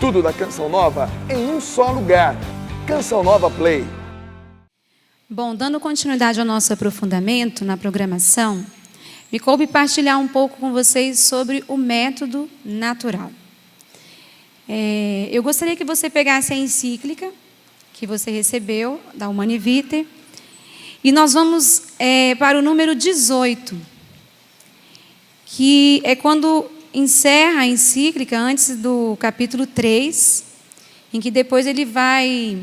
Tudo da Canção Nova em um só lugar. Canção Nova Play. Bom, dando continuidade ao nosso aprofundamento na programação, me coube partilhar um pouco com vocês sobre o método natural. Eu gostaria que você pegasse a encíclica que você recebeu, da Humanae Vitae, e nós vamos para o número 18, que é quando encerra a encíclica, antes do capítulo 3, em que depois ele vai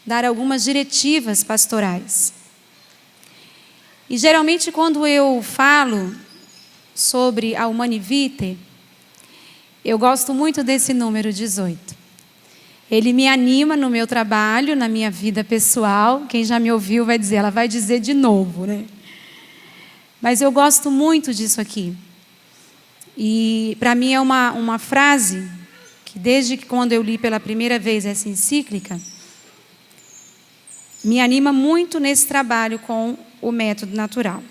dar algumas diretivas pastorais. E geralmente quando eu falo sobre a Humanae Vitae, eu gosto muito desse número 18. Ele me anima no meu trabalho, na minha vida pessoal. Quem já me ouviu vai dizer, ela vai dizer de novo, né? Mas eu gosto muito disso aqui. E para mim é uma frase que desde que quando eu li pela primeira vez essa encíclica, me anima muito nesse trabalho com o método natural.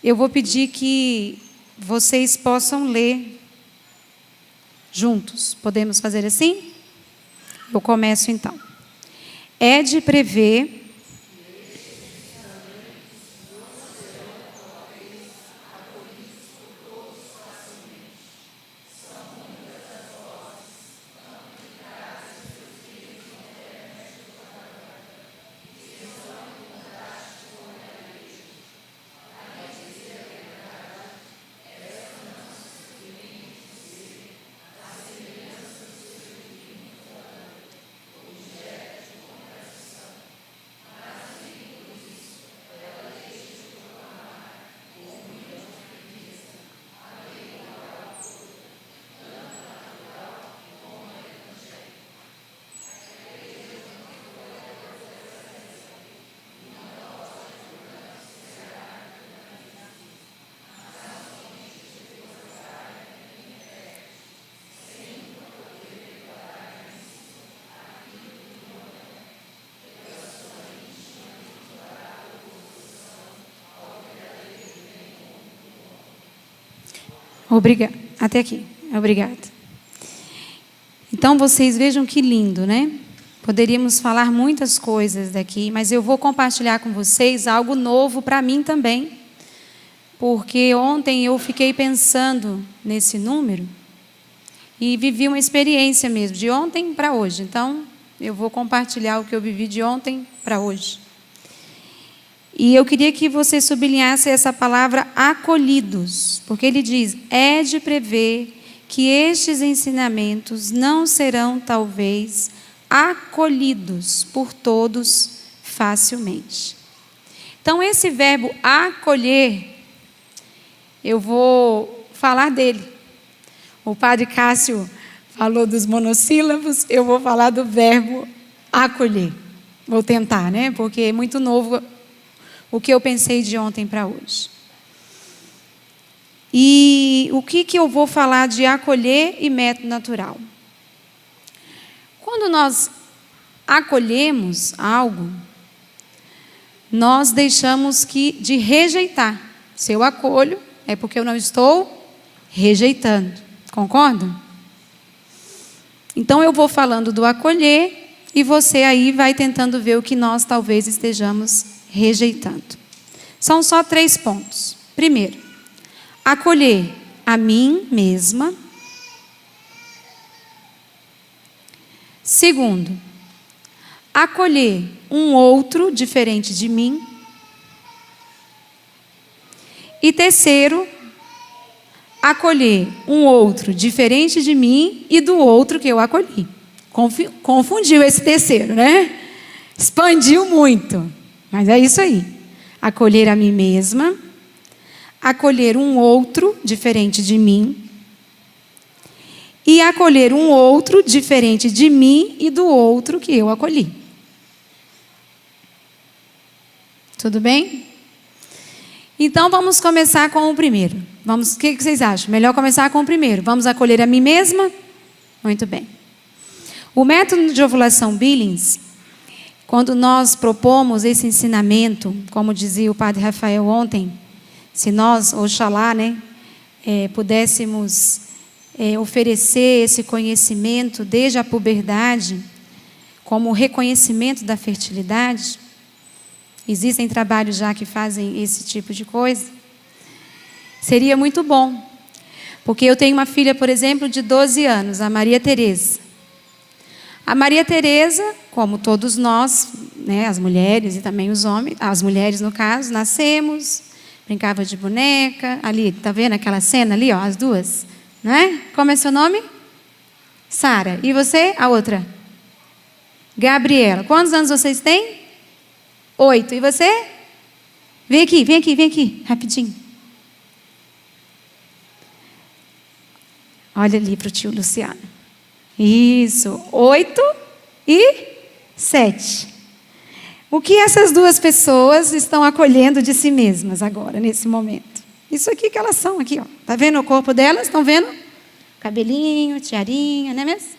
Eu vou pedir que vocês possam ler juntos. Podemos fazer assim? Eu começo então. É de prever Obrigada. Até aqui. Obrigada. Então, vocês vejam que lindo, né? Poderíamos falar muitas coisas daqui, mas eu vou compartilhar com vocês algo novo para mim também. Porque ontem eu fiquei pensando nesse número e vivi uma experiência mesmo, de ontem para hoje. Então, eu vou compartilhar o que eu vivi de ontem para hoje. E eu queria que você sublinhasse essa palavra acolhidos, porque ele diz, é de prever que estes ensinamentos não serão, talvez, acolhidos por todos facilmente. Então, esse verbo acolher, eu vou falar dele. O padre Cássio falou dos monossílabos, eu vou falar do verbo acolher. Vou tentar, né? Porque é muito novo o que eu pensei de ontem para hoje. E o que eu vou falar de acolher e método natural? Quando nós acolhemos algo, nós deixamos de rejeitar. Se eu acolho, é porque eu não estou rejeitando. Concordam? Então eu vou falando do acolher e você aí vai tentando ver o que nós talvez estejamos rejeitando. São só 3 pontos. Primeiro, acolher a mim mesma. Segundo, acolher um outro diferente de mim. E terceiro, acolher um outro diferente de mim e do outro que eu acolhi. Confundiu esse terceiro, né? Expandiu muito. Mas é isso aí. Acolher a mim mesma, acolher um outro diferente de mim e acolher um outro diferente de mim e do outro que eu acolhi. Tudo bem? Então vamos começar com o primeiro. O que vocês acham? Melhor começar com o primeiro. Vamos acolher a mim mesma? Muito bem. O método de ovulação Billings, quando nós propomos esse ensinamento, como dizia o padre Rafael ontem, se nós, oxalá, né, pudéssemos oferecer esse conhecimento desde a puberdade, como reconhecimento da fertilidade. Existem trabalhos já que fazem esse tipo de coisa. Seria muito bom. Porque eu tenho uma filha, por exemplo, de 12 anos, a Maria Tereza. A Maria Tereza, como todos nós, né, as mulheres e também os homens, as mulheres no caso, nascemos, brincava de boneca, ali, tá vendo aquela cena ali, ó, as duas, não é? Como é seu nome? Sara. E você? A outra? Gabriela. Quantos anos vocês têm? 8. E você? Vem aqui, rapidinho. Olha ali para o tio Luciano. Isso, 8 e 7. O que essas duas pessoas estão acolhendo de si mesmas agora, nesse momento? Isso aqui que elas são, aqui, ó. Tá vendo o corpo delas? Estão vendo? Cabelinho, tiarinha, não é mesmo?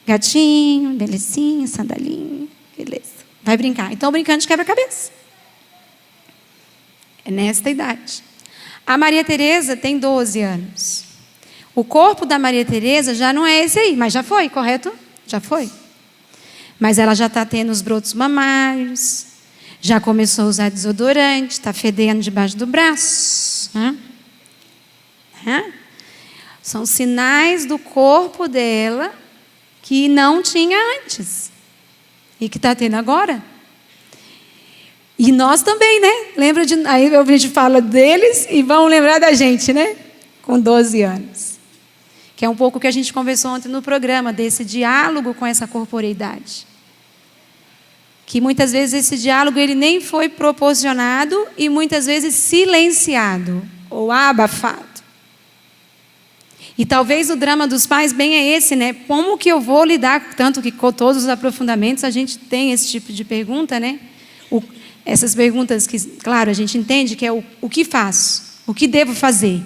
Gatinho, belecinho, sandalinho, beleza. Vai brincar. Então, brincando de quebra-cabeça. É nesta idade. A Maria Tereza tem 12 anos. O corpo da Maria Tereza já não é esse aí, mas já foi, correto? Já foi. Mas ela já está tendo os brotos mamários, já começou a usar desodorante, está fedendo debaixo do braço. São sinais do corpo dela que não tinha antes e que está tendo agora. E nós também, né? Lembra de... Aí a gente fala deles e vão lembrar da gente, né? Com 12 anos. Que é um pouco o que a gente conversou ontem no programa, desse diálogo com essa corporeidade. Que muitas vezes esse diálogo ele nem foi proporcionado e muitas vezes silenciado ou abafado. E talvez o drama dos pais bem é esse, né? Como que eu vou lidar, tanto que com todos os aprofundamentos a gente tem esse tipo de pergunta, né? Essas perguntas que, claro, a gente entende que é o que faço, o que devo fazer,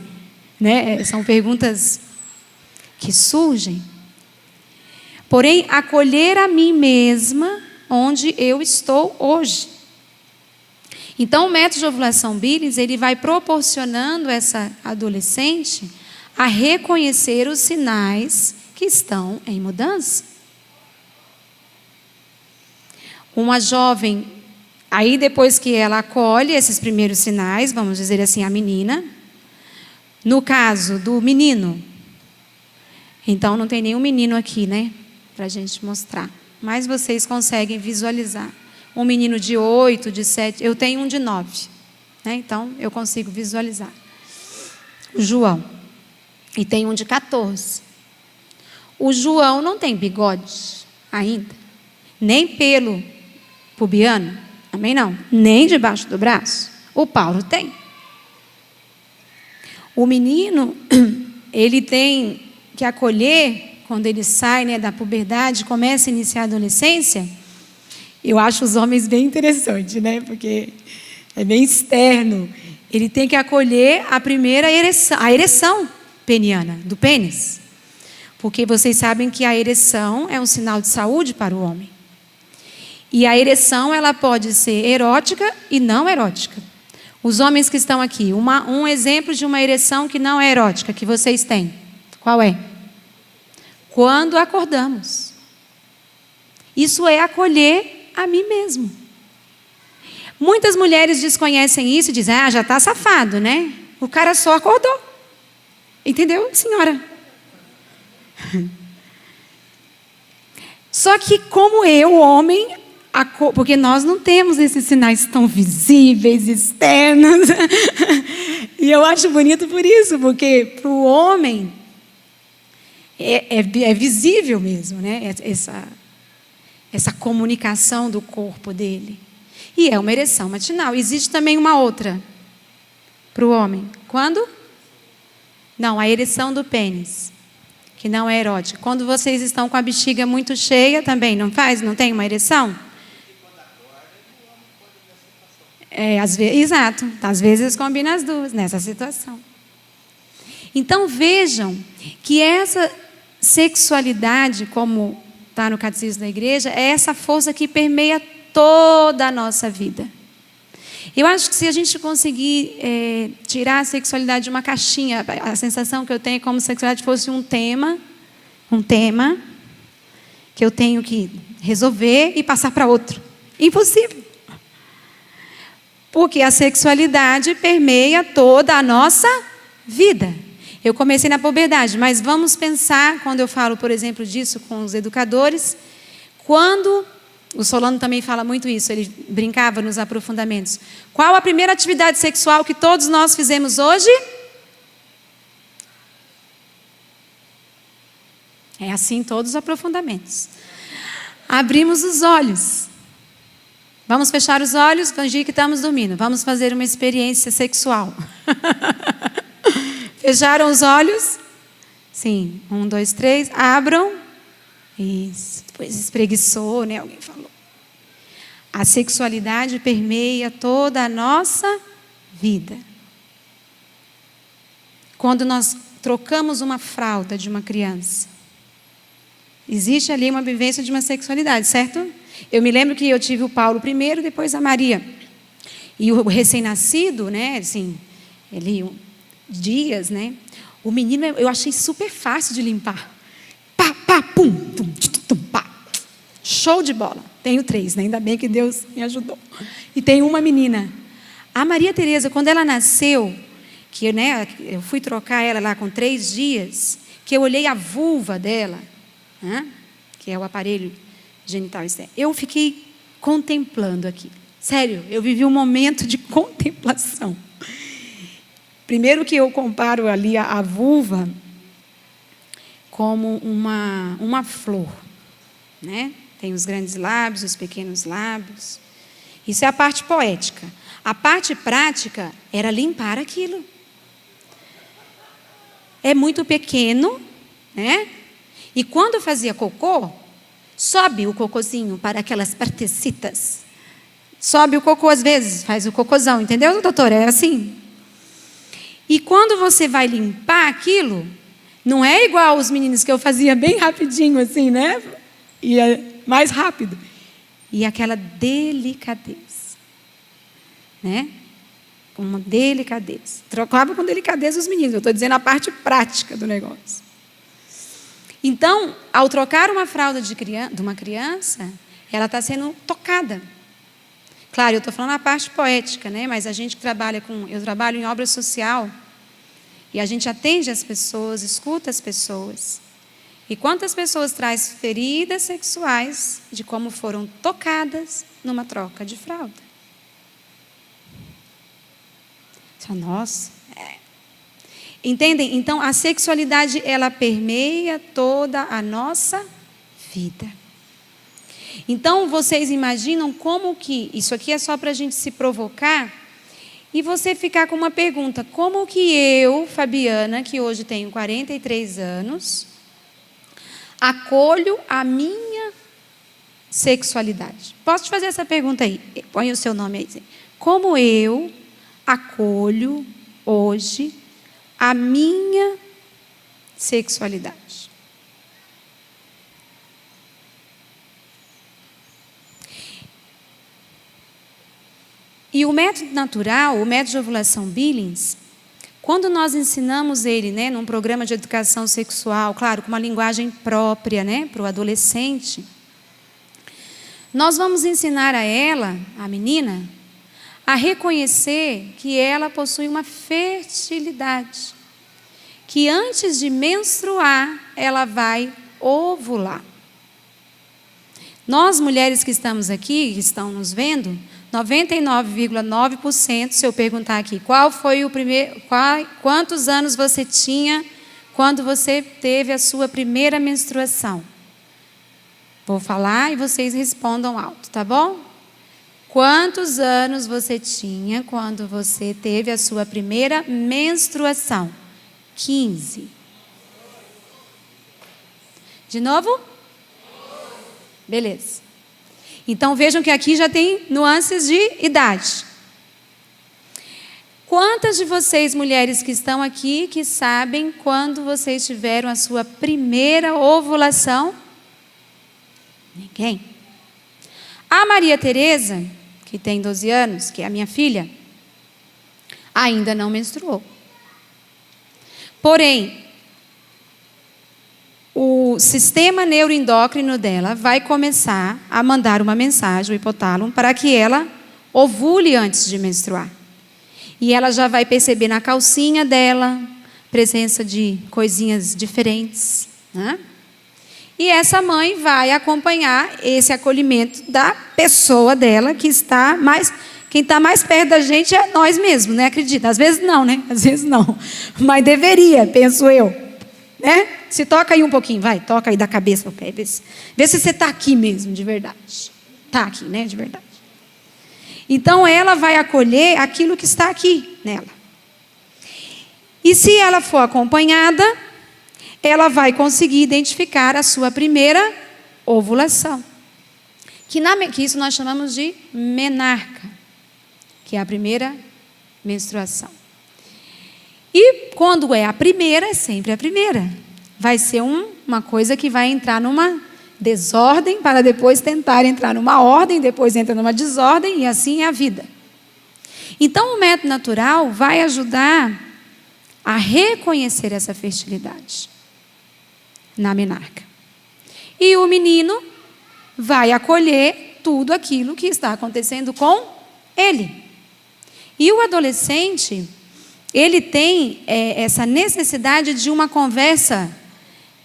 né? São perguntas que surgem. Porém, acolher a mim mesma onde eu estou hoje. Então, o método de ovulação Billings, ele vai proporcionando essa adolescente a reconhecer os sinais que estão em mudança. Uma jovem, aí depois que ela acolhe esses primeiros sinais, vamos dizer assim, a menina, no caso do menino, então não tem nenhum menino aqui, né, para a gente mostrar, mas vocês conseguem visualizar. Um menino de 8, de 7, eu tenho um de 9, né, então eu consigo visualizar. O João. E tem um de 14. O João não tem bigode ainda, nem pelo pubiano, também não, nem debaixo do braço. O Paulo tem. O menino, ele tem que acolher, quando ele sai, né, da puberdade, começa a iniciar a adolescência. Eu acho os homens bem interessantes, né, porque é bem externo. Ele tem que acolher a primeira ereção, a ereção peniana, do pênis. Porque vocês sabem que a ereção é um sinal de saúde para o homem. E a ereção, ela pode ser erótica e não erótica. Os homens que estão aqui, um exemplo de uma ereção que não é erótica, que vocês têm. Qual é? Quando acordamos. Isso é acolher a mim mesmo. Muitas mulheres desconhecem isso e dizem, já está safado, né? O cara só acordou. Entendeu, senhora? Só que como eu, homem, porque nós não temos esses sinais tão visíveis, externos. E eu acho bonito por isso, porque para o homem é visível mesmo, né? Essa comunicação do corpo dele. E é uma ereção matinal. Existe também uma outra para o homem. Quando? Não, a ereção do pênis, que não é erótica. Quando vocês estão com a bexiga muito cheia também, não faz? Não tem uma ereção? Às vezes, exato. Às vezes combina as duas nessa situação. Então vejam que essa sexualidade, como está no Catecismo da Igreja, é essa força que permeia toda a nossa vida. Eu acho que se a gente conseguir tirar a sexualidade de uma caixinha, a sensação que eu tenho é como se a sexualidade fosse um tema que eu tenho que resolver e passar para outro. Impossível. Porque a sexualidade permeia toda a nossa vida. Eu comecei na puberdade, mas vamos pensar, quando eu falo, por exemplo, disso com os educadores, quando, o Solano também fala muito isso, ele brincava nos aprofundamentos. Qual a primeira atividade sexual que todos nós fizemos hoje? É assim todos os aprofundamentos. Abrimos os olhos. Vamos fechar os olhos, fingir que estamos dormindo. Vamos fazer uma experiência sexual. Fecharam os olhos? Sim. 1, 2, 3. Abram. Isso. Depois espreguiçou, né? Alguém falou. A sexualidade permeia toda a nossa vida. Quando nós trocamos uma fralda de uma criança, existe ali uma vivência de uma sexualidade, certo? Eu me lembro que eu tive o Paulo primeiro, depois a Maria. E o recém-nascido, né, assim, ele, dias, né? O menino, eu achei super fácil de limpar. Pá, pá, pum, tum, tum, pá. Show de bola. Tenho 3, né? Ainda bem que Deus me ajudou. E tem uma menina. A Maria Tereza, quando ela nasceu, que, né, eu fui trocar ela lá com 3 dias, que eu olhei a vulva dela, né, que é o aparelho genital externo. Eu fiquei contemplando aqui. Sério, eu vivi um momento de contemplação. Primeiro que eu comparo ali a vulva como uma flor, né? Tem os grandes lábios, os pequenos lábios. Isso é a parte poética. A parte prática era limpar aquilo. É muito pequeno, né? E quando fazia cocô, sobe o cocôzinho para aquelas partecitas. Sobe o cocô às vezes, faz o cocôzão, entendeu, doutora? É assim. E quando você vai limpar aquilo, não é igual os meninos que eu fazia bem rapidinho assim, né? E é mais rápido. E aquela delicadeza, né? Uma delicadeza. Trocava com delicadeza os meninos, eu estou dizendo a parte prática do negócio. Então, ao trocar uma fralda de uma criança, ela está sendo tocada. Claro, eu estou falando a parte poética, né? Mas a gente que trabalha eu trabalho em obra social, e a gente atende as pessoas, escuta as pessoas. E quantas pessoas traz feridas sexuais de como foram tocadas numa troca de fralda? Nossa, Entendem? Então, a sexualidade, ela permeia toda a nossa vida. Então, vocês imaginam como que... Isso aqui é só para a gente se provocar e você ficar com uma pergunta. Como que eu, Fabiana, que hoje tenho 43 anos, acolho a minha sexualidade? Posso te fazer essa pergunta aí? Põe o seu nome aí. Como eu acolho hoje a minha sexualidade? E o método natural, o método de ovulação Billings, quando nós ensinamos ele, né, num programa de educação sexual, claro, com uma linguagem própria, né, para o adolescente, nós vamos ensinar a ela, a menina, a reconhecer que ela possui uma fertilidade, que antes de menstruar, ela vai ovular. Nós, mulheres que estamos aqui, que estão nos vendo, 99,9%, se eu perguntar aqui, quantos anos você tinha quando você teve a sua primeira menstruação? Vou falar e vocês respondam alto, tá bom? Quantos anos você tinha quando você teve a sua primeira menstruação? 15. De novo? Beleza. Então vejam que aqui já tem nuances de idade. Quantas de vocês, mulheres que estão aqui, que sabem quando vocês tiveram a sua primeira ovulação? Ninguém. A Maria Tereza, que tem 12 anos, que é a minha filha, ainda não menstruou. Porém, o sistema neuroendócrino dela vai começar a mandar uma mensagem, o hipotálamo, para que ela ovule antes de menstruar. E ela já vai perceber na calcinha dela presença de coisinhas diferentes, né? E essa mãe vai acompanhar esse acolhimento da pessoa dela, que está mais... Quem está mais perto da gente é nós mesmos, né? Acredita? Às vezes não, né? Às vezes não. Mas deveria, penso eu. Né? Se toca aí um pouquinho, vai. Toca aí da cabeça ao pé. Vê se você está aqui mesmo, de verdade. Está aqui, né? De verdade. Então, ela vai acolher aquilo que está aqui nela. E se ela for acompanhada, ela vai conseguir identificar a sua primeira ovulação. Que isso nós chamamos de menarca, que é a primeira menstruação. E quando é a primeira, é sempre a primeira. Vai ser uma coisa que vai entrar numa desordem, para depois tentar entrar numa ordem, depois entra numa desordem, e assim é a vida. Então, o método natural vai ajudar a reconhecer essa fertilidade na menarca. E o menino vai acolher tudo aquilo que está acontecendo com ele. E o adolescente, ele tem essa necessidade de uma conversa,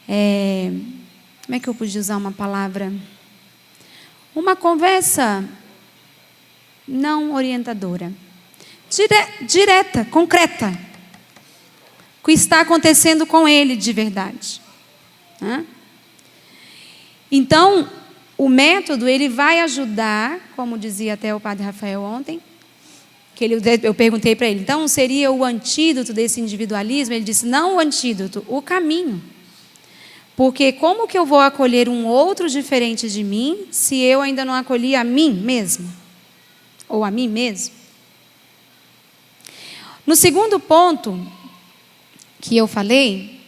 como é que eu podia usar uma palavra? Uma conversa não orientadora, direta, concreta, o que está acontecendo com ele de verdade. Então, o método, ele vai ajudar, como dizia até o padre Rafael ontem, eu perguntei para ele, então seria o antídoto desse individualismo? Ele disse, não o antídoto, o caminho. Porque como que eu vou acolher um outro diferente de mim, se eu ainda não acolhi a mim mesmo? Ou a mim mesmo? No segundo ponto que eu falei,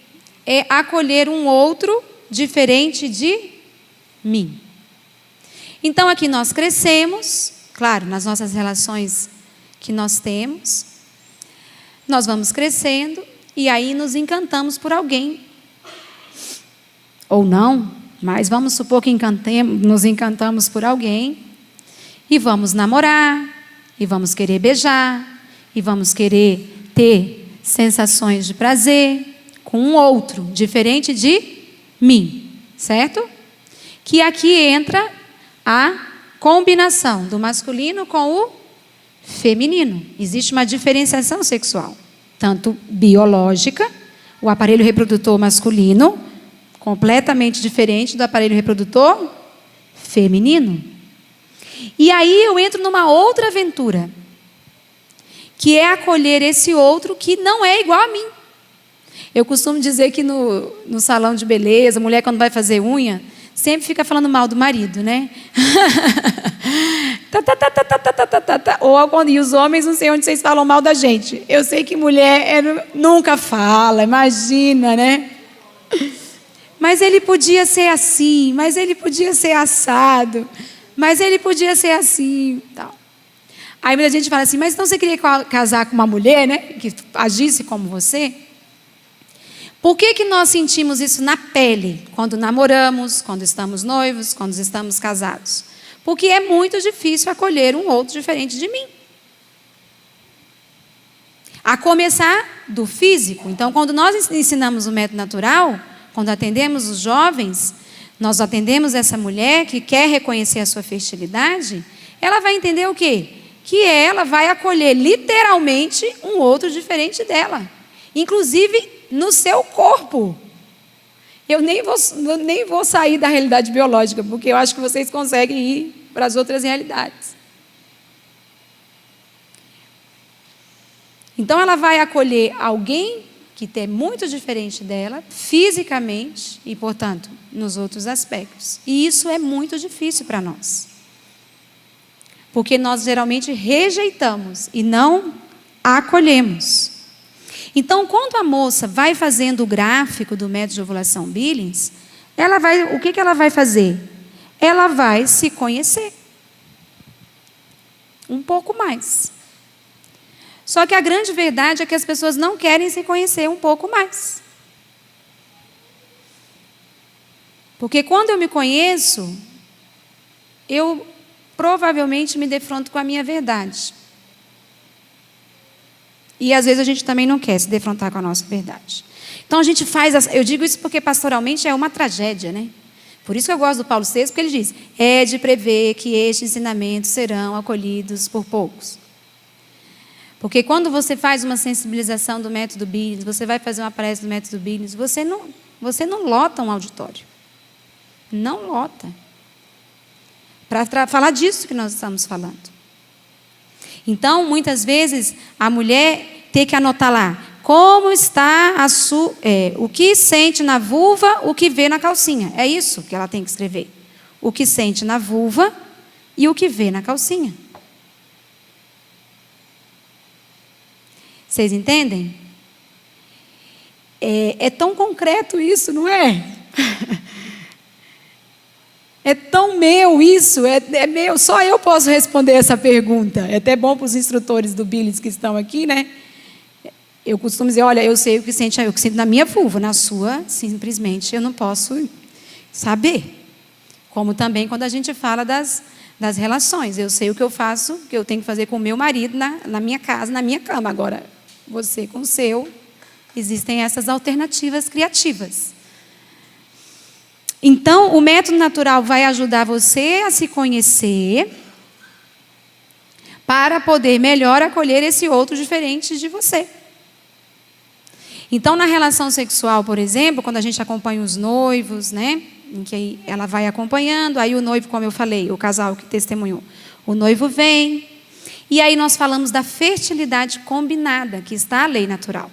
é acolher um outro diferente de mim. Então aqui nós crescemos, claro, nas nossas relações que nós temos, nós vamos crescendo e aí nos encantamos por alguém. Ou não, mas vamos supor que nos encantamos por alguém e vamos namorar, e vamos querer beijar, e vamos querer ter sensações de prazer com um outro, diferente de mim, certo? Que aqui entra a combinação do masculino com o feminino. Existe uma diferenciação sexual, tanto biológica, o aparelho reprodutor masculino, completamente diferente do aparelho reprodutor feminino. E aí eu entro numa outra aventura, que é acolher esse outro que não é igual a mim. Eu costumo dizer que no salão de beleza, a mulher quando vai fazer unha, sempre fica falando mal do marido, né? E os homens, não sei onde vocês falam mal da gente. Eu sei que mulher nunca fala, imagina, né? Mas ele podia ser assim, mas ele podia ser assado, mas ele podia ser assim, tal. Aí muita gente fala assim, mas então você queria casar com uma mulher, né? Que agisse como você? Por que nós sentimos isso na pele, quando namoramos, quando estamos noivos, quando estamos casados? Porque é muito difícil acolher um outro diferente de mim. A começar do físico. Então, quando nós ensinamos o método natural, quando atendemos os jovens, nós atendemos essa mulher que quer reconhecer a sua fertilidade, ela vai entender o quê? Que ela vai acolher literalmente um outro diferente dela. Inclusive no seu corpo. Eu nem vou sair da realidade biológica, porque eu acho que vocês conseguem ir para as outras realidades. Então ela vai acolher alguém que é muito diferente dela, fisicamente e, portanto, nos outros aspectos. E isso é muito difícil para nós. Porque nós geralmente rejeitamos e não acolhemos. Então, quando a moça vai fazendo o gráfico do método de ovulação Billings, o que ela vai fazer? Ela vai se conhecer. Um pouco mais. Só que a grande verdade é que as pessoas não querem se conhecer um pouco mais. Porque quando eu me conheço, eu provavelmente me defronto com a minha verdade. E às vezes a gente também não quer se defrontar com a nossa verdade. Então a gente faz, eu digo isso porque pastoralmente é uma tragédia, né? Por isso que eu gosto do Paulo VI, porque ele diz: é de prever que estes ensinamentos serão acolhidos por poucos. Porque quando você faz uma sensibilização do método Billings, você vai fazer uma palestra do método Billings, você não lota um auditório. Não lota. Para falar disso que nós estamos falando. Então, muitas vezes, a mulher tem que anotar lá como está o que sente na vulva, o que vê na calcinha. É isso que ela tem que escrever. O que sente na vulva e o que vê na calcinha. Vocês entendem? É tão concreto isso, não é? É tão meu isso, é meu. Só eu posso responder essa pergunta. É até bom para os instrutores do Billings que estão aqui, né? Eu costumo dizer, olha, eu sei o que sente na minha vulva, na sua, simplesmente eu não posso saber. Como também quando a gente fala das relações. Eu sei o que eu faço, o que eu tenho que fazer com o meu marido na minha casa, na minha cama. Agora, você com o seu, existem essas alternativas criativas. Então, o método natural vai ajudar você a se conhecer para poder melhor acolher esse outro diferente de você. Então, na relação sexual, por exemplo, quando a gente acompanha os noivos, né, em que ela vai acompanhando, aí o noivo, como eu falei, o casal que testemunhou, o noivo vem, e aí nós falamos da fertilidade combinada, que está a lei natural.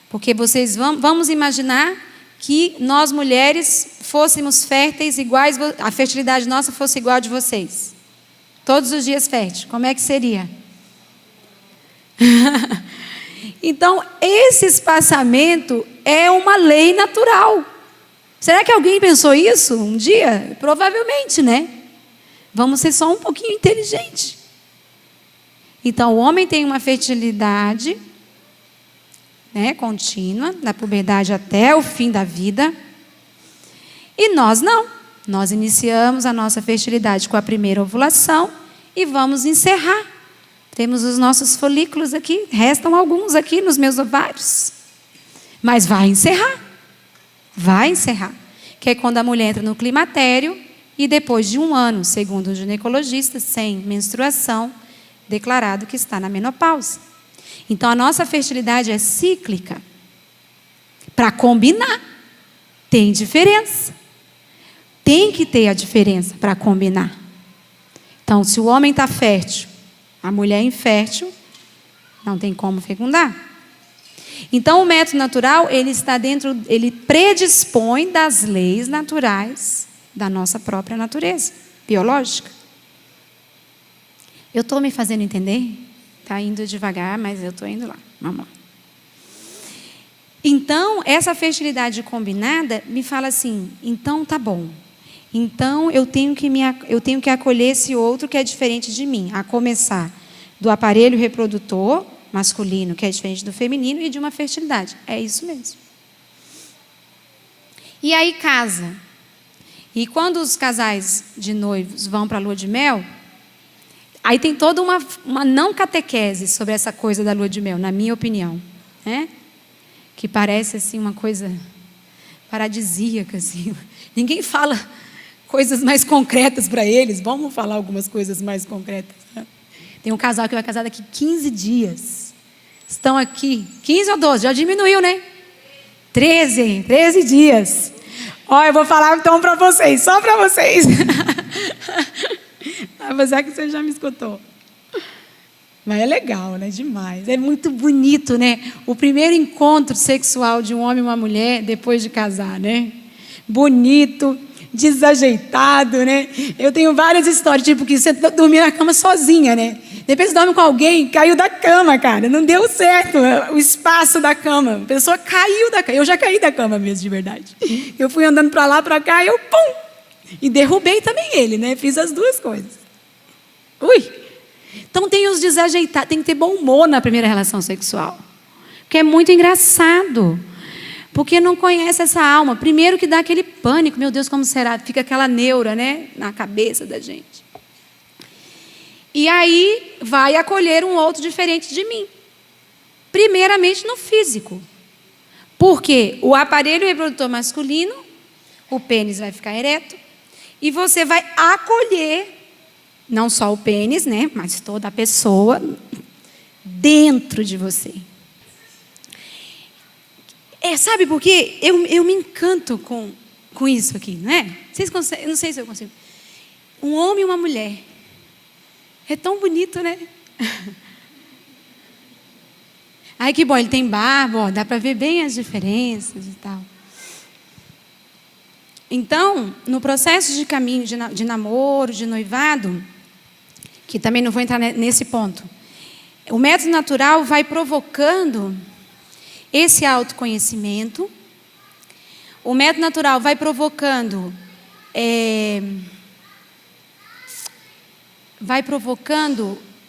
Porque vamos imaginar que nós mulheres fôssemos férteis iguais, a fertilidade nossa fosse igual a de vocês. Todos os dias fértil. Como é que seria? Então, esse espaçamento é uma lei natural. Será que alguém pensou isso um dia? Provavelmente, né? Vamos ser só um pouquinho inteligentes. Então, o homem tem uma fertilidade, né, contínua, da puberdade até o fim da vida. E nós não. Nós iniciamos a nossa fertilidade com a primeira ovulação e vamos encerrar. Temos os nossos folículos aqui, restam alguns aqui nos meus ovários. Mas vai encerrar. Vai encerrar. Que é quando a mulher entra no climatério e depois de 1 ano, segundo o ginecologista, sem menstruação, declarado que está na menopausa. Então, a nossa fertilidade é cíclica. Para combinar. Tem diferença. Tem que ter a diferença para combinar. Então, se o homem está fértil, a mulher é infértil, não tem como fecundar. Então, o método natural, ele predispõe das leis naturais da nossa própria natureza biológica. Eu estou me fazendo entender? Está indo devagar, mas eu estou indo lá. Vamos lá. Então, essa fertilidade combinada me fala assim, então tá bom. Então, eu tenho que acolher esse outro que é diferente de mim. A começar do aparelho reprodutor masculino, que é diferente do feminino, e de uma fertilidade. É isso mesmo. E aí casa. E quando os casais de noivos vão para a lua de mel, aí tem toda uma não catequese sobre essa coisa da lua de mel, na minha opinião. Né? Que parece assim uma coisa paradisíaca. Assim. Ninguém fala coisas mais concretas para eles. Vamos falar algumas coisas mais concretas. Né? Tem um casal que vai casar daqui 15 dias. Estão aqui. 15 ou 12? Já diminuiu, né? 13 dias. Ó, eu vou falar então para vocês. Só para vocês. Apesar que você já me escutou. Mas é legal, né? Demais. É muito bonito, né? O primeiro encontro sexual de um homem e uma mulher depois de casar, né? Bonito, desajeitado, né? Eu tenho várias histórias, tipo que você dormir na cama sozinha, né? Depois você dorme com alguém, caiu da cama, cara. Não deu certo o espaço da cama. A pessoa caiu da cama. Eu já caí da cama mesmo, de verdade. Eu fui andando para lá, para cá, e eu, pum! E derrubei também ele, né? Fiz as duas coisas. Ui! Então tem os desajeitados, tem que ter bom humor na primeira relação sexual. Porque é muito engraçado. Porque não conhece essa alma. Primeiro que dá aquele pânico, meu Deus, como será? Fica aquela neura, né, na cabeça da gente. E aí vai acolher um outro diferente de mim. Primeiramente no físico. Porque o aparelho reprodutor masculino, o pênis vai ficar ereto, e você vai acolher, não só o pênis, né, mas toda a pessoa dentro de você. Sabe por quê? Eu me encanto com isso aqui, não é? Vocês conseguem, não sei se eu consigo. Um homem e uma mulher. É tão bonito, né? Ai, que bom, ele tem barba, ó, dá para ver bem as diferenças e tal. Então, no processo de caminho, de namoro, de noivado, que também não vou entrar nesse ponto, o método natural vai provocando esse autoconhecimento. O método natural vai provocando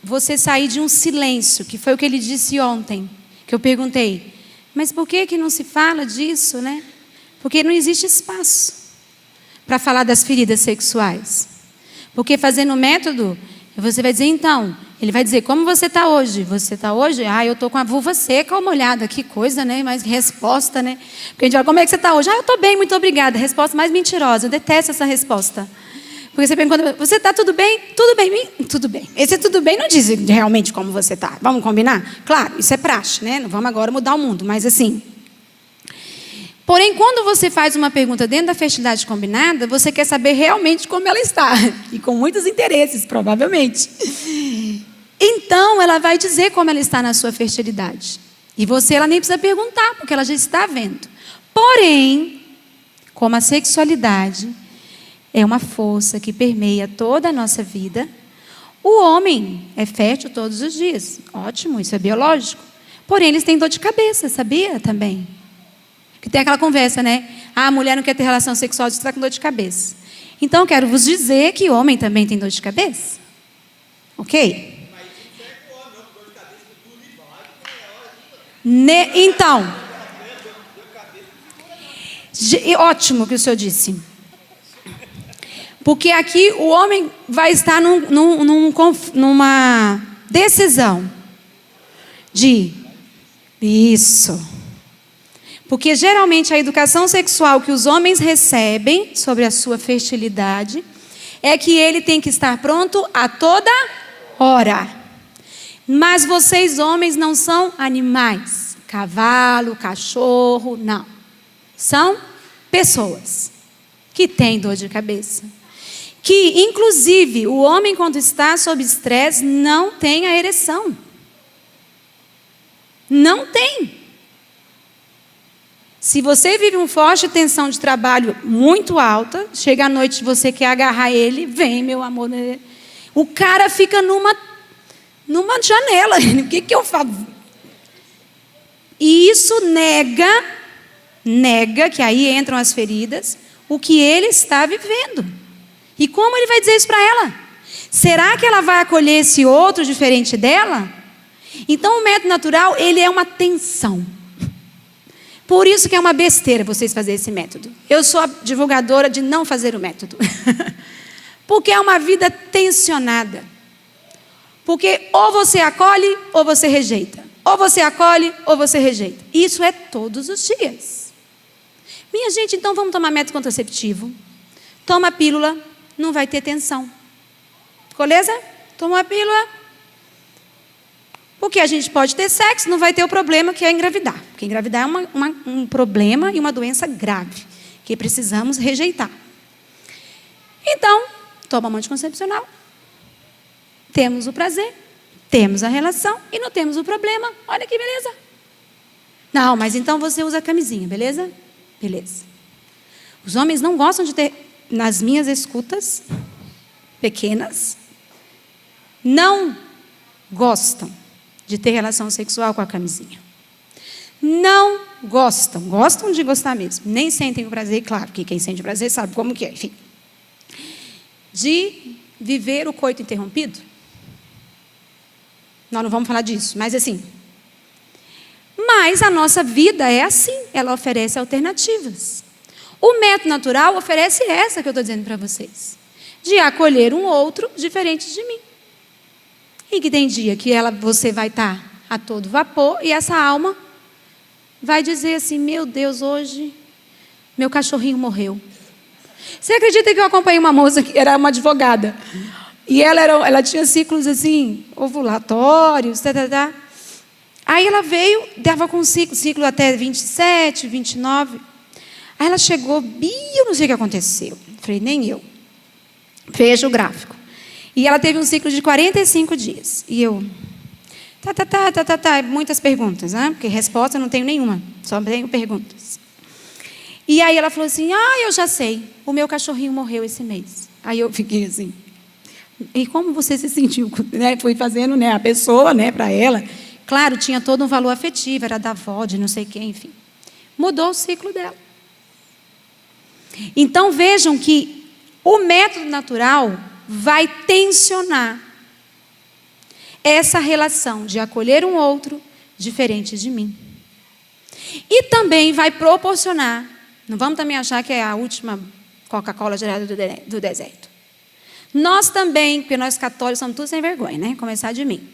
você sair de um silêncio, que foi o que ele disse ontem, que eu perguntei, mas por que não se fala disso, né? Porque não existe espaço para falar das feridas sexuais. Porque fazendo o método, você vai dizer, então, ele vai dizer, como você está hoje? Você está hoje? Ah, eu estou com a vulva seca ou molhada. Que coisa, né? Mas resposta, né? Porque a gente fala, como é que você está hoje? Ah, eu estou bem, muito obrigada. Resposta mais mentirosa. Eu detesto essa resposta. Porque você pergunta, você está tudo bem? Tudo bem, tudo bem. Esse tudo bem não diz realmente como você está. Vamos combinar? Claro, isso é praxe, né? Não vamos agora mudar o mundo, mas assim. Porém, quando você faz uma pergunta dentro da fertilidade combinada, você quer saber realmente como ela está. E com muitos interesses, provavelmente. Então, ela vai dizer como ela está na sua fertilidade. E ela nem precisa perguntar, porque ela já está vendo. Porém, como a sexualidade é uma força que permeia toda a nossa vida, o homem é fértil todos os dias. Ótimo, isso é biológico. Porém, eles têm dor de cabeça, sabia também? Que tem aquela conversa, né? Ah, a mulher não quer ter relação sexual, você está com dor de cabeça. Então, eu quero vos dizer que o homem também tem dor de cabeça. Ok? Então, ótimo que o senhor disse. Porque aqui o homem vai estar numa decisão de isso. Porque geralmente a educação sexual que os homens recebem sobre a sua fertilidade é que ele tem que estar pronto a toda hora. Mas vocês homens não são animais, cavalo, cachorro, não. São pessoas que têm dor de cabeça. Que, inclusive, o homem quando está sob estresse não tem a ereção. Não tem. Se você vive uma forte tensão de trabalho muito alta, chega à noite você quer agarrar ele, vem meu amor. O cara fica numa janela. O que eu faço? E isso nega que aí entram as feridas, o que ele está vivendo. E como ele vai dizer isso para ela? Será que ela vai acolher esse outro diferente dela? Então o método natural, ele é uma tensão. Por isso que é uma besteira vocês fazerem esse método. Eu sou a divulgadora de não fazer o método. Porque é uma vida tensionada. Porque ou você acolhe ou você rejeita. Ou você acolhe ou você rejeita. Isso é todos os dias. Minha gente, então vamos tomar método contraceptivo. Toma a pílula, não vai ter tensão. Beleza? Toma a pílula. Porque a gente pode ter sexo, não vai ter o problema que é engravidar. Porque engravidar é um problema e uma doença grave, que precisamos rejeitar. Então, toma um anticoncepcional. Temos o prazer, temos a relação e não temos o problema. Olha que beleza. Não, mas então você usa a camisinha, beleza? Beleza. Os homens não gostam de ter, nas minhas escutas pequenas, não gostam de ter relação sexual com a camisinha. Não gostam. Gostam de gostar mesmo. Nem sentem o prazer, claro, que quem sente o prazer sabe como que é, enfim. De viver o coito interrompido. Nós não vamos falar disso, mas assim. Mas a nossa vida é assim, ela oferece alternativas. O método natural oferece essa que eu estou dizendo para vocês, de acolher um outro diferente de mim. E que tem dia que você vai estar a todo vapor e essa alma vai dizer assim, meu Deus, hoje meu cachorrinho morreu. Você acredita que eu acompanhei uma moça que era uma advogada? E ela tinha ciclos assim, ovulatórios, Aí ela veio, dava com ciclo até 27, 29. Aí ela chegou, eu não sei o que aconteceu. Falei, nem eu. Veja o gráfico. E ela teve um ciclo de 45 dias. E eu, muitas perguntas, né? Porque resposta eu não tenho nenhuma, só tenho perguntas. E aí ela falou assim, eu já sei, o meu cachorrinho morreu esse mês. Aí eu fiquei assim, e como você se sentiu? Né? Fui fazendo, né, a pessoa, né, para ela. Claro, tinha todo um valor afetivo, era da avó, de não sei quem, enfim. Mudou o ciclo dela. Então vejam que o método natural vai tensionar essa relação de acolher um outro diferente de mim. E também vai proporcionar, não vamos também achar que é a última Coca-Cola gerada do deserto. Nós também, porque nós católicos somos todos sem vergonha, né? Começar de mim.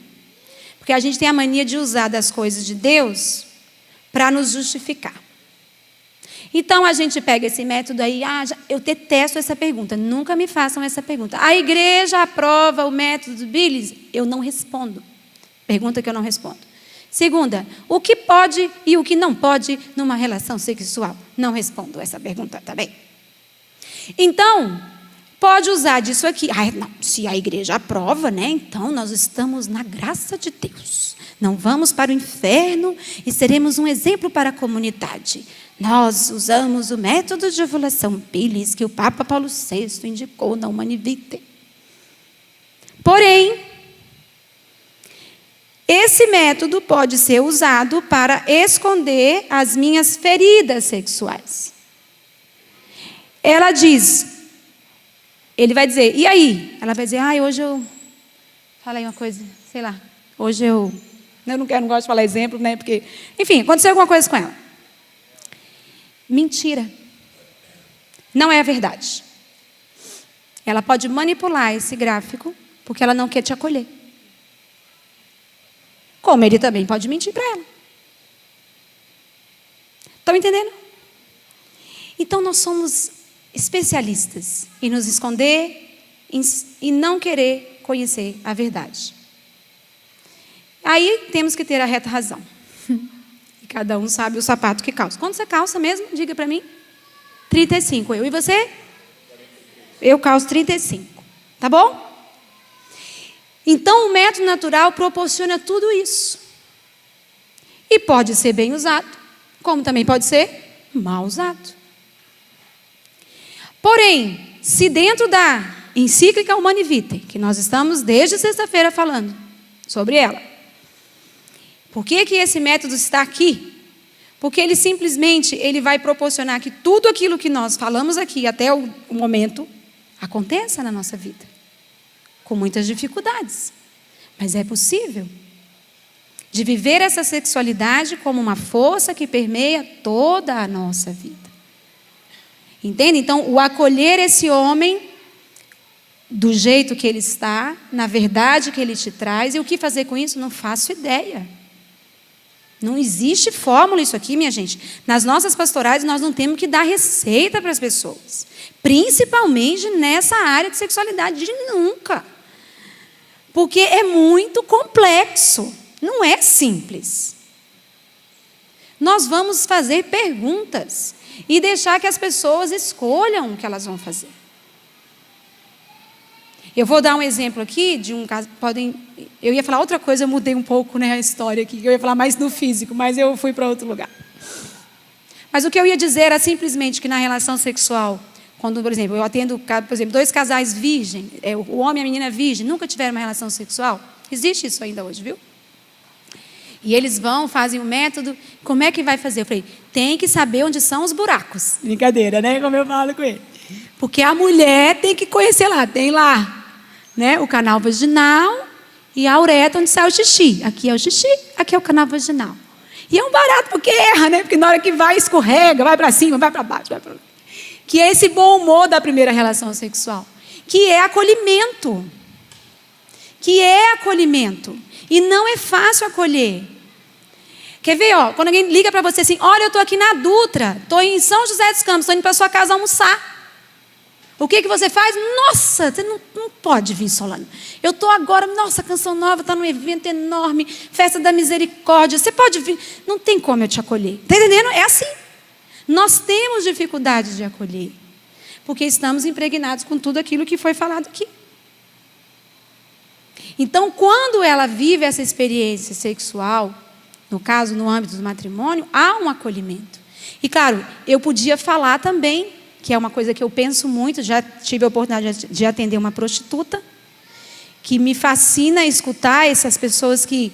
Porque a gente tem a mania de usar das coisas de Deus para nos justificar. Então, a gente pega esse método aí, eu detesto essa pergunta, nunca me façam essa pergunta. A igreja aprova o método do Billis? Eu não respondo. Pergunta que eu não respondo. Segunda, o que pode e o que não pode numa relação sexual? Não respondo essa pergunta também. Então, pode usar disso aqui. Não, se a igreja aprova, né? Então nós estamos na graça de Deus. Não vamos para o inferno e seremos um exemplo para a comunidade. Nós usamos o método de ovulação Billis que o Papa Paulo VI indicou na Humanae Vitae. Porém, esse método pode ser usado para esconder as minhas feridas sexuais. Ela diz, ele vai dizer, e aí? Ela vai dizer, hoje eu falei uma coisa, sei lá, hoje eu não gosto de falar exemplo, né? Porque, enfim, aconteceu alguma coisa com ela. Mentira. Não é a verdade. Ela pode manipular esse gráfico, porque ela não quer te acolher. Como ele também pode mentir para ela. Estão entendendo? Então, nós somos especialistas em nos esconder e não querer conhecer a verdade. Aí temos que ter a reta razão. E cada um sabe o sapato que calça. Quanto você calça mesmo? Diga para mim. 35. Eu e você? Eu calço 35. Tá bom? Então o método natural proporciona tudo isso. E pode ser bem usado, como também pode ser mal usado. Porém, se dentro da encíclica Humanae Vitae, que nós estamos desde sexta-feira falando sobre ela, por que esse método está aqui? Porque ele simplesmente vai proporcionar que tudo aquilo que nós falamos aqui até o momento aconteça na nossa vida. Com muitas dificuldades. Mas é possível. De viver essa sexualidade como uma força que permeia toda a nossa vida. Entende? Então, o acolher esse homem do jeito que ele está, na verdade que ele te traz, e o que fazer com isso? Não faço ideia. Não existe fórmula isso aqui, minha gente. Nas nossas pastorais, nós não temos que dar receita para as pessoas. Principalmente nessa área de sexualidade, de nunca. Porque é muito complexo. Não é simples. Nós vamos fazer perguntas e deixar que as pessoas escolham o que elas vão fazer. Eu vou dar um exemplo aqui de um caso. Eu ia falar outra coisa, eu mudei um pouco, né, a história aqui. Eu ia falar mais no físico, mas eu fui para outro lugar. Mas o que eu ia dizer era simplesmente que na relação sexual, quando, por exemplo, eu atendo, por exemplo, 2 casais virgens, o homem e a menina virgem, nunca tiveram uma relação sexual. Existe isso ainda hoje, viu? E eles fazem o método. Como é que vai fazer? Eu falei, tem que saber onde são os buracos. Brincadeira, né? Como eu falo com ele. Porque a mulher tem que conhecer lá, tem lá, né, o canal vaginal E a uretra, onde sai o xixi. Aqui é o xixi, aqui é o canal vaginal. E é um barato, porque erra, né? Porque na hora que vai, escorrega, vai para cima, vai para baixo, vai para... Que é esse bom humor da primeira relação sexual. Que é acolhimento. Que é acolhimento. E não é fácil acolher. Quer ver, ó? Quando alguém liga para você assim, olha, eu estou aqui na Dutra, estou em São José dos Campos, estou indo para sua casa almoçar. O que você faz? Nossa, você não pode vir, Solano. Eu estou agora, nossa, Canção Nova está num evento enorme, Festa da Misericórdia, você pode vir. Não tem como eu te acolher. Está entendendo? É assim. Nós temos dificuldade de acolher, porque estamos impregnados com tudo aquilo que foi falado aqui. Então, quando ela vive essa experiência sexual, no caso, no âmbito do matrimônio, há um acolhimento. E, claro, eu podia falar também, que é uma coisa que eu penso muito, já tive a oportunidade de atender uma prostituta, que me fascina escutar essas pessoas que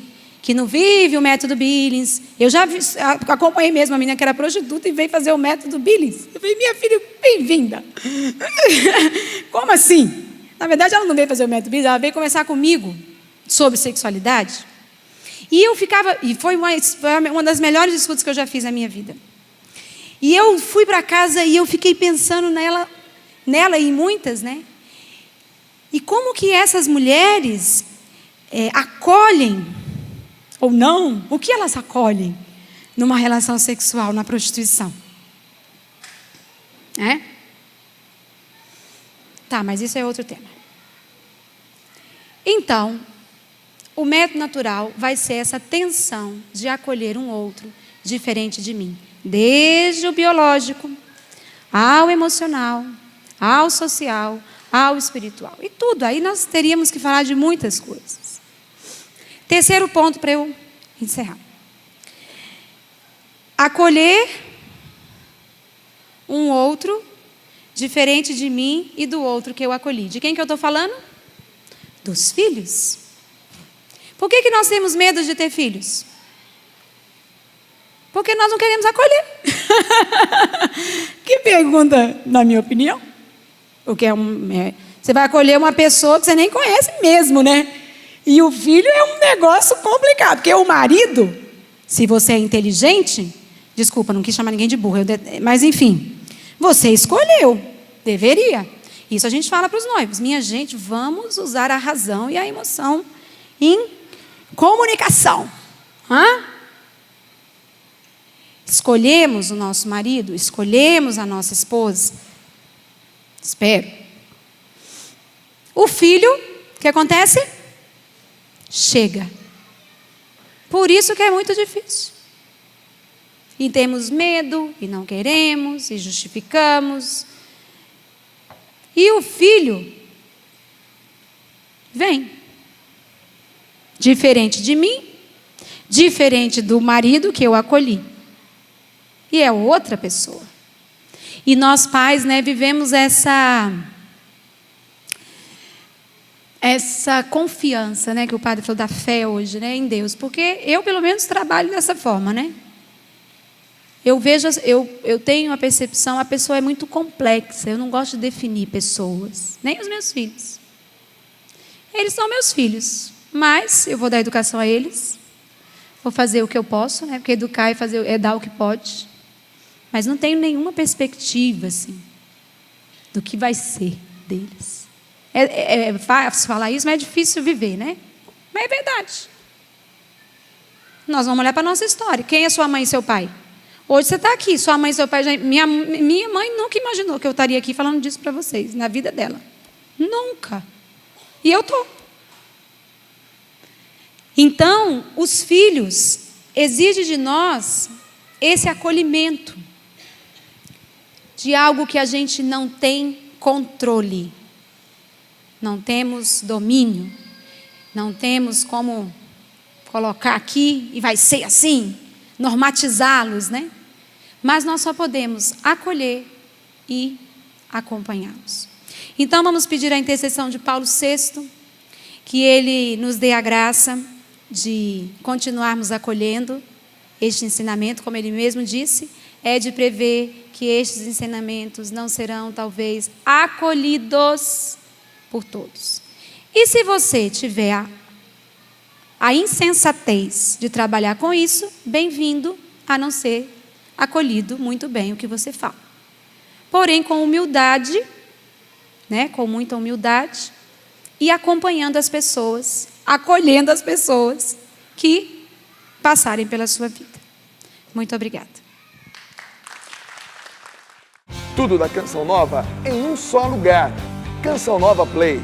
não vivem o método Billings. Eu já acompanhei mesmo a menina que era prostituta e veio fazer o método Billings. Eu falei, minha filha, bem-vinda. Como assim? Na verdade, ela não veio fazer o método Billings, ela veio conversar comigo sobre sexualidade. E eu ficava, e foi uma das melhores escutas que eu já fiz na minha vida. E eu fui para casa e eu fiquei pensando nela e em muitas, né? E como que essas mulheres acolhem, ou não, o que elas acolhem numa relação sexual, na prostituição? Tá, mas isso é outro tema. Então, o método natural vai ser essa tensão de acolher um outro diferente de mim. Desde o biológico, ao emocional, ao social, ao espiritual. E tudo, aí nós teríamos que falar de muitas coisas. Terceiro ponto para eu encerrar. Acolher um outro diferente de mim e do outro que eu acolhi. De quem que eu estou falando? Dos filhos. Por que nós temos medo de ter filhos? Porque nós não queremos acolher. Que pergunta, na minha opinião. Porque você vai acolher uma pessoa que você nem conhece mesmo, né? E o filho é um negócio complicado. Porque o marido, se você é inteligente, desculpa, não quis chamar ninguém de burro, mas enfim, você escolheu, deveria. Isso a gente fala para os noivos. Minha gente, vamos usar a razão e a emoção em comunicação. Escolhemos o nosso marido, escolhemos a nossa esposa. Espero. O filho, o que acontece? Chega. Por isso que é muito difícil. E temos medo, e não queremos, e justificamos. E o filho vem. Diferente de mim, diferente do marido que eu acolhi. E é outra pessoa. E nós pais, vivemos essa confiança, que o padre falou da fé hoje, em Deus. Porque eu, pelo menos, trabalho dessa forma, Eu tenho a percepção, a pessoa é muito complexa. Eu não gosto de definir pessoas, nem os meus filhos. Eles são meus filhos, mas eu vou dar educação a eles. Vou fazer o que eu posso, porque educar é dar o que pode. Mas não tenho nenhuma perspectiva, assim, do que vai ser deles. É fácil falar isso, mas é difícil viver, Mas é verdade. Nós vamos olhar para a nossa história. Quem é sua mãe e seu pai? Hoje você está aqui, sua mãe e seu pai... Minha mãe nunca imaginou que eu estaria aqui falando disso para vocês, na vida dela. Nunca. E eu estou. Então, os filhos exigem de nós esse acolhimento de algo que a gente não tem controle, não temos domínio, não temos como colocar aqui e vai ser assim, normatizá-los, Mas nós só podemos acolher e acompanhá-los. Então vamos pedir a intercessão de Paulo VI, que ele nos dê a graça de continuarmos acolhendo este ensinamento, como ele mesmo disse, é de prever que estes ensinamentos não serão, talvez, acolhidos por todos. E se você tiver a insensatez de trabalhar com isso, bem-vindo a não ser acolhido muito bem o que você fala. Porém, com humildade, né, com muita humildade, e acompanhando as pessoas, acolhendo as pessoas que passarem pela sua vida. Muito obrigada. Tudo da Canção Nova em um só lugar. Canção Nova Play.